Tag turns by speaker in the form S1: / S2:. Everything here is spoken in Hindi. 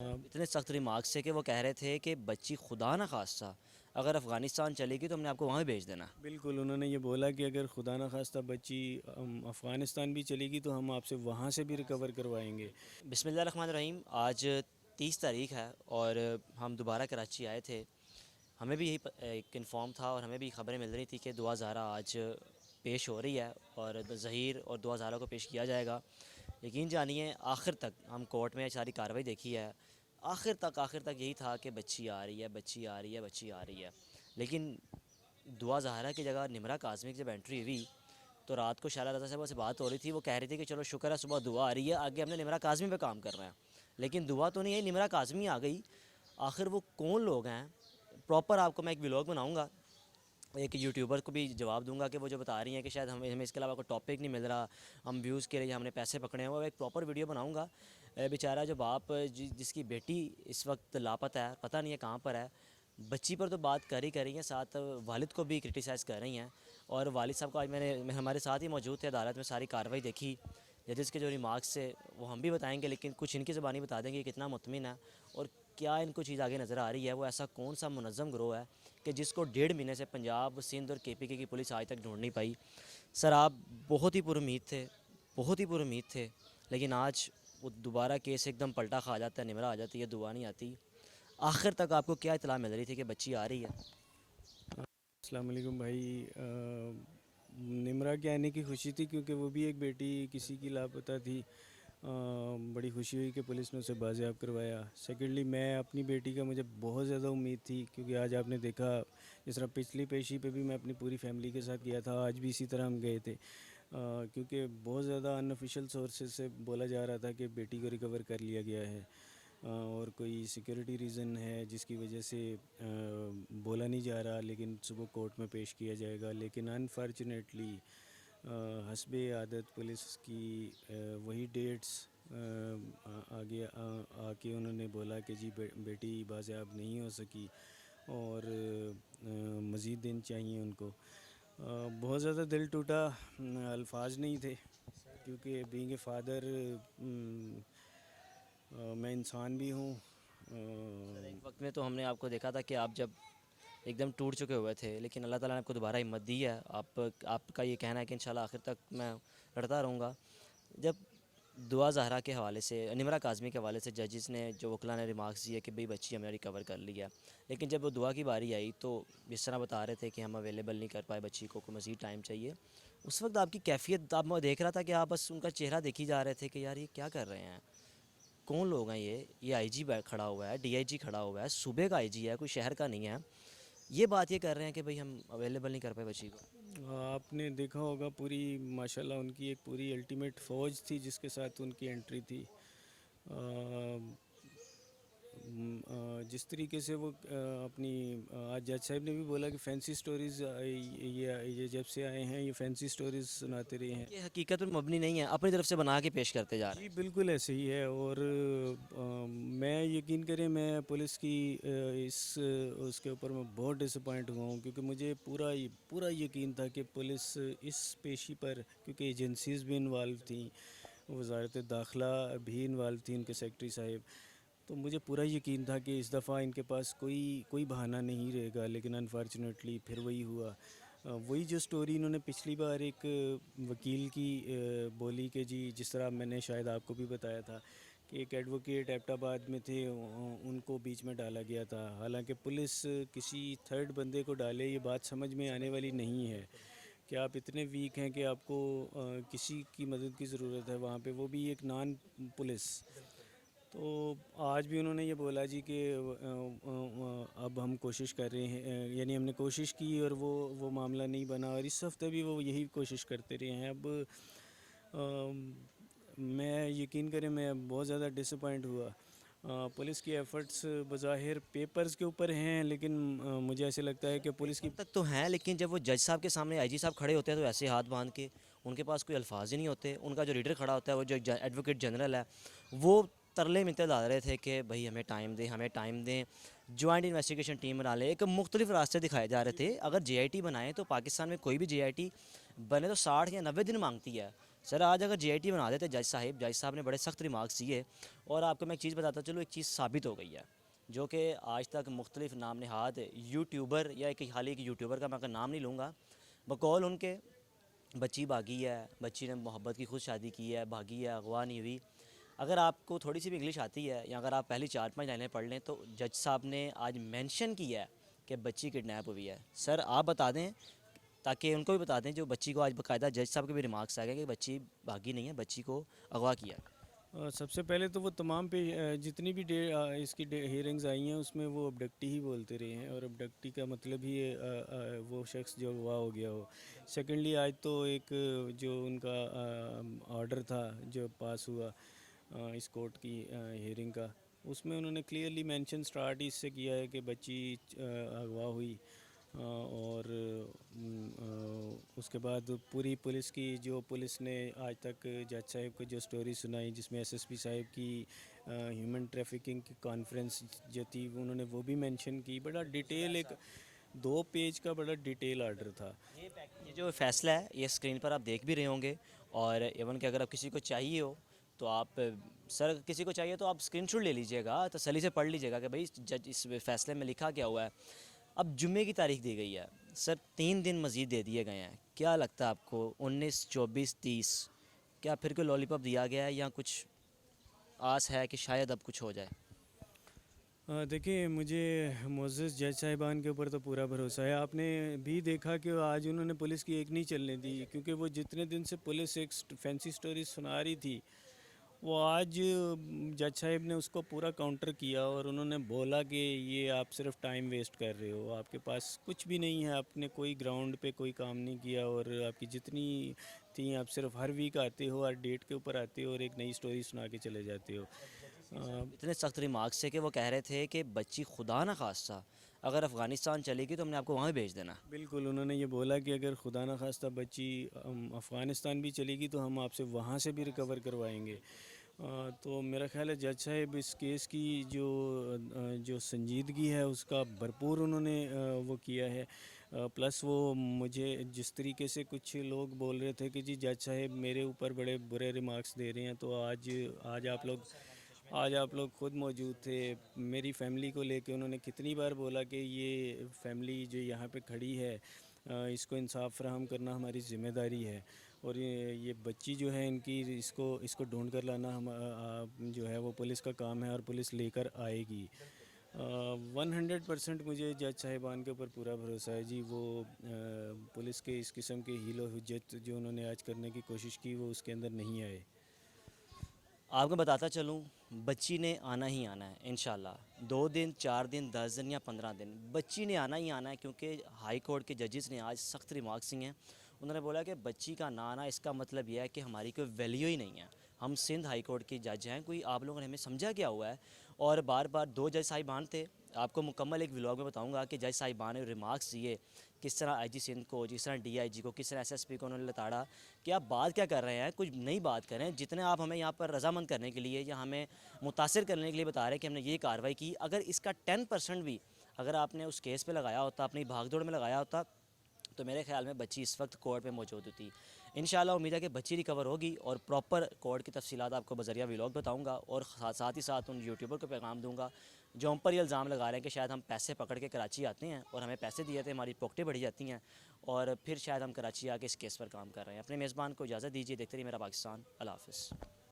S1: इतने सख्त रिमार्क्स थे कि वो कह रहे थे कि बच्ची खुदा न खास्ता अगर अफ़गानिस्तान चलेगी तो हमने आपको वहाँ भी भेज देना।
S2: बिल्कुल, उन्होंने ये बोला कि अगर खुदा न खास्ता बच्ची अफ़गानिस्तान भी चलेगी तो हम आपसे वहाँ से भी रिकवर करवाएंगे।
S1: बिस्मिल्लाहिर्रहमानिर्रहीम। आज 30 तारीख है और हम दोबारा कराची आए थे। हमें भी यही एक इन्फॉर्म था और हमें भी खबरें मिल रही थी कि दुआ ज़ारा आज पेश हो रही है और ज़हीर और दुआ ज़ारा को पेश किया जाएगा। यकीन जानिए आखिर तक हम कोर्ट में सारी कार्रवाई देखी है। आखिर तक यही था कि बच्ची आ रही है, बच्ची आ रही है, बच्ची आ रही है। लेकिन दुआ ज़ाहरा की जगह निमरा काज़मी की जब एंट्री हुई तो रात को शाला रज़ा साहब से बात हो रही थी। वो कह रही थी कि चलो शुक्र है सुबह दुआ आ रही है, आगे हमने निमरा काज़मी पे काम करना है। लेकिन दुआ तो नहीं आई, निमरा काज़मी आ गई। आखिर वो कौन लोग हैं? प्रॉपर आपको मैं एक व्लॉग बनाऊंगा, एक यूट्यूबर को भी जवाब दूंगा कि वो जो बता रही हैं कि शायद हमें हमें इसके अलावा कोई टॉपिक नहीं मिल रहा, हम व्यूज़ के लिए हमने पैसे पकड़े हैं, वो एक प्रॉपर वीडियो बनाऊंगा। बेचारा जो बाप जिसकी बेटी इस वक्त लापता है, पता नहीं है कहाँ पर है। बच्ची पर तो बात कर ही हैं, साथ वालिद को भी क्रिटिसाइज़ कर रही हैं। और वालिद साहब को आज हमारे साथ ही मौजूद थे, अदालत में सारी कार्रवाई देखी। जजेस के जो रिमार्क्स थे वो हम भी बताएंगे, लेकिन कुछ इनकी ज़बानी बता देंगे कि कितना मुतमिन है और क्या इनको चीज़ आगे नज़र आ रही है। वो ऐसा कौन सा मुनज़्ज़म गिरोह है कि जिसको 1.5 महीने से पंजाब, सिंध और केपीके की पुलिस आज तक ढूंढ नहीं पाई। सर आप बहुत ही पुरुमीद थे, बहुत ही पुरुमीद थे, लेकिन आज वो दोबारा केस एकदम पलटा खा जाता है, निमरा आ जाती है, दुआ नहीं आती। आखिर तक आपको क्या इतला मिल रही थी कि बच्ची आ रही है?
S2: अस्सलाम वालेकुम भाई। निमरा के आने की खुशी थी क्योंकि वो भी एक बेटी किसी की लापता थी। बड़ी खुशी हुई कि पुलिस ने उसे बाजियाब करवाया। सेकेंडली मैं अपनी बेटी का मुझे बहुत ज़्यादा उम्मीद थी क्योंकि आज आपने देखा जिस तरह पिछली पेशी पे भी मैं अपनी पूरी फैमिली के साथ गया था, आज भी इसी तरह हम गए थे। क्योंकि बहुत ज़्यादा अनऑफिशियल सोर्सेज से बोला जा रहा था कि बेटी को रिकवर कर लिया गया है और कोई सिक्योरिटी रीज़न है जिसकी वजह से बोला नहीं जा रहा, लेकिन सुबह कोर्ट में पेश किया जाएगा। लेकिन अनफॉर्चुनेटली हस्बे आदत पुलिस की वही डेट्स आगे आके उन्होंने बोला कि जी बेटी बाज़ेब नहीं हो सकी और मज़ीद दिन चाहिए उनको। बहुत ज़्यादा दिल टूटा, अल्फाज नहीं थे क्योंकि बीइंग ए फादर मैं इंसान भी हूँ।
S1: सर एक वक्त में तो हमने आपको देखा था कि आप जब एकदम टूट चुके हुए थे, लेकिन अल्लाह ताला ने आपको दोबारा हिम्मत दी है। आपका ये कहना है कि इंशाल्लाह आखिर तक मैं लड़ता रहूँगा। जब दुआ ज़हरा के हवाले से, निमरा काज़मी के हवाले से जजेस ने, जो वकला ने रिमार्क्स दिए कि भाई बच्ची हमने रिकवर कर ली है, लेकिन जब वो दुआ की बारी आई तो जिस तरह बता रहे थे कि हम अवेलेबल नहीं कर पाए बच्ची को मज़ीद टाइम चाहिए। उस वक्त आपकी कैफियत, आप मैं देख रहा था कि आप बस उनका चेहरा देखी जा रहे थे कि यार ये क्या कर रहे हैं, कौन लोग हैं ये आईजी खड़ा हुआ है, डीआईजी खड़ा हुआ है, सूबे का आईजी है, कोई शहर का नहीं है। ये बात ये कर रहे हैं कि भाई हम अवेलेबल नहीं कर पाए बच्ची को।
S2: आपने देखा होगा पूरी माशाल्लाह उनकी एक पूरी अल्टीमेट फ़ौज थी जिसके साथ उनकी एंट्री थी। जिस तरीके से वो अपनी आज जज साहब ने भी बोला कि फैंसी स्टोरीज़ ये जब से आए हैं ये फैंसी स्टोरीज़ सुनाते रहे हैं।
S1: ये हकीकत में मबनी नहीं है, अपनी तरफ से बना के पेश करते जा रहे
S2: जी
S1: हैं।
S2: बिल्कुल ऐसे ही है। और मैं यकीन करें मैं पुलिस की उसके ऊपर मैं बहुत डिसअपॉइंट हुआ हूँ क्योंकि मुझे पूरा यकीन था कि पुलिस इस पेशी पर, क्योंकि एजेंसीज़ भी इन्वॉल्व थी, वजारत दाखिला भी इन्वॉल्व थी, उनके सेक्रेटरी साहब, तो मुझे पूरा यकीन था कि इस दफ़ा इनके पास कोई कोई बहाना नहीं रहेगा। लेकिन अनफॉर्चुनेटली फिर वही हुआ। वही जो स्टोरी इन्होंने पिछली बार एक वकील की बोली कि जी जिस तरह मैंने शायद आपको भी बताया था कि एक एडवोकेट एबटाबाद में थे, उनको बीच में डाला गया था। हालांकि पुलिस किसी थर्ड बंदे को डाले ये बात समझ में आने वाली नहीं है कि आप इतने वीक हैं कि आपको किसी की मदद की ज़रूरत है वहाँ पे, वो भी एक नॉन पुलिस। तो आज भी उन्होंने ये बोला जी कि अब हम कोशिश कर रहे हैं, यानी हमने कोशिश की और वो मामला नहीं बना, और इस हफ्ते भी वो यही कोशिश करते रहे हैं। अब मैं यकीन करें मैं बहुत ज़्यादा डिसअपॉइंट हुआ। पुलिस की एफ़र्ट्स बज़ाहिर पेपर्स के ऊपर हैं, लेकिन मुझे ऐसे लगता है कि पुलिस की
S1: पेपर तक तो हैं, लेकिन जब वो जज साहब के सामने आईजी साहब खड़े होते हैं तो ऐसे हाथ बांध के, उनके पास कोई अल्फाज ही नहीं होते। उनका जो लीडर खड़ा होता है, वो जो एडवोकेट जनरल है, वो तरले मिनते डाल रहे थे कि भाई हमें टाइम दें, हमें टाइम दें, जॉइंट इन्वेस्टिगेशन टीम बना लें। एक मुख्तलिफ रास्ते दिखाए जा रहे थे। अगर जेआईटी बनाएं तो पाकिस्तान में कोई भी जेआईटी बने तो 60 या 90 दिन मांगती है। सर आज अगर JIT बना देते जज साहब ने बड़े सख्त रिमार्क्स दिए, और आपको मैं एक चीज़ बताता चलो, एक चीज़ साबित हो गई है, जो कि आज तक मुख्तलिफ नाम नहाद यूट्यूबर, या एक हाल ही एक यूट्यूबर का मैं अगर नाम नहीं लूँगा, बकौल उनके बच्ची भागी है, बच्ची ने मोहब्बत की खुद शादी की है, भागी है, अगवा नहीं हुई। अगर आपको थोड़ी सी भी इंग्लिश आती है, या अगर आप पहली 4-5 लाइनें पढ़ लें, तो जज साहब ने आज मेंशन किया है कि बच्ची किडनैप हुई है। सर आप बता दें, ताकि उनको भी बता दें जो बच्ची को, आज बाकायदा जज साहब के भी रिमार्क्स आ गए कि बच्ची भागी नहीं है, बच्ची को अगवा किया।
S2: सबसे पहले तो वो तमाम पे जितनी भी इसकी हियरिंग्स आई हैं उसमें वो अबडक्टी ही बोलते रहे हैं, और अबडक्टी का मतलब ही वो शख्स जो अगवा हो गया हो। सेकेंडली आज तो एक जो उनका ऑर्डर था जो पास हुआ इस कोर्ट की हियरिंग का, उसमें उन्होंने क्लियरली मेंशन स्टार्ट ही इससे किया है कि बच्ची अगवा हुई। और उसके बाद पूरी पुलिस की, जो पुलिस ने आज तक जज साहब को जो स्टोरी सुनाई, जिसमें SSP साहब की ह्यूमन ट्रैफिकिंग की कॉन्फ्रेंस जो थी उन्होंने वो भी मेंशन की। बड़ा डिटेल, एक 2 पेज का बड़ा डिटेल ऑर्डर था।
S1: ये जो फैसला है ये स्क्रीन पर आप देख भी रहे होंगे, और इवन कि अगर आप किसी को चाहिए हो तो आप, सर किसी को चाहिए तो आप स्क्रीनशॉट ले लीजिएगा, तसल्ली से पढ़ लीजिएगा कि भाई जज इस फैसले में लिखा क्या हुआ है। अब जुम्मे की तारीख दी गई है सर, 3 दिन मज़ीद दे दिए गए हैं। क्या लगता है आपको 19, 24, 30, क्या फिर कोई लॉलीपॉप दिया गया है, या कुछ आस है कि शायद अब कुछ हो जाए?
S2: देखिए, मुझे मोअज़्ज़ज़ जज साहिबान के ऊपर तो पूरा भरोसा है। आपने भी देखा कि आज उन्होंने पुलिस की एक नहीं चलने दी, क्योंकि वो जितने दिन से पुलिस एक फैंसी स्टोरी सुना रही थी, वो आज जज साहिब ने उसको पूरा काउंटर किया, और उन्होंने बोला कि ये आप सिर्फ टाइम वेस्ट कर रहे हो, आपके पास कुछ भी नहीं है, आपने कोई ग्राउंड पे कोई काम नहीं किया, और आपकी जितनी थी आप सिर्फ हर वीक आते हो, हर डेट के ऊपर आते हो और एक नई स्टोरी सुना के चले जाते हो।
S1: इतने सख्त रिमार्क्स थे कि वो कह रहे थे कि बच्ची खुदा ना खास्ता अगर अफ़गानिस्तान चलेगी तो हमने आपको वहाँ भी भेज देना।
S2: बिल्कुल, उन्होंने ये बोला कि अगर खुदा न खास्ता बच्ची अफ़गानिस्तान भी चलेगी तो हम आपसे वहाँ से भी रिकवर करवाएंगे। तो मेरा ख़्याल है जज साहब इस केस की जो संजीदगी है उसका भरपूर उन्होंने वो किया है। प्लस वो मुझे जिस तरीके से कुछ लोग बोल रहे थे कि जी जज साहब मेरे ऊपर बड़े बुरे रिमार्क्स दे रहे हैं, तो आज आप लोग खुद मौजूद थे। मेरी फ़ैमिली को लेके उन्होंने कितनी बार बोला कि ये फ़ैमिली जो यहाँ पे खड़ी है, इसको इंसाफ फराहम करना हमारी ज़िम्मेदारी है, और ये बच्ची जो है इनकी, इसको ढूंढ कर लाना जो है वो पुलिस का काम है, और पुलिस लेकर आएगी। 100% मुझे जज साहिबान के ऊपर पूरा भरोसा है जी। वो पुलिस के इस किस्म के हीलो हुज्जत जो उन्होंने आज करने की कोशिश की वो उसके अंदर नहीं आए।
S1: आपको बताता चलूँ, बच्ची ने आना ही आना है इंशाल्लाह। 2 दिन, 4 दिन, 10 दिन या 15 दिन, बच्ची ने आना ही आना है, क्योंकि हाई कोर्ट के जजेस ने आज सख्त रिमार्क्स दिए हैं। उन्होंने बोला कि बच्ची का ना आना इसका मतलब यह है कि हमारी कोई वैल्यू ही नहीं है। हम सिंध हाई कोर्ट के जज हैं, कोई आप लोगों ने हमें समझा क्या हुआ है। और बार बार 2 जज साहिबान थे, आपको मुकम्मल एक व्लॉग में बताऊंगा कि जज साहिबान ने रिमार्क्स दिए किस तरह IG सिंध को, जिस तरह DIG को, किस तरह SSP को उन्होंने लताड़ा कि आप बात क्या कर रहे हैं, कुछ नई बात करें। जितने आप हमें यहाँ पर रजामंद करने के लिए या हमें मुतासिर करने के लिए बता रहे हैं कि हमने ये कार्रवाई की, अगर इसका 10% भी अगर आपने उस केस पे लगाया होता, अपनी भागदौड़ में लगाया होता, तो मेरे ख्याल में बच्ची इस वक्त कोर्ट में मौजूद होती। इंशाल्लाह उम्मीद है कि बच्ची रिकवर होगी, और प्रॉपर कोर्ट की तफसीलात आपको बजरिया व्लॉग बताऊंगा, और साथ ही साथ उन यूट्यूबर को पैगाम दूंगा जो हम पर ये इल्ज़ाम लगा रहे हैं कि शायद हम पैसे पकड़ के कराची आते हैं और हमें पैसे दिए थे, हमारी पॉकेटें बढ़ी जाती हैं, और फिर शायद हम कराची आके इस केस पर काम कर रहे हैं। अपने मेज़बान को इजाज़त दीजिए। देखते रहिए मेरा पाकिस्तान। अल्लाह हाफ़िज़।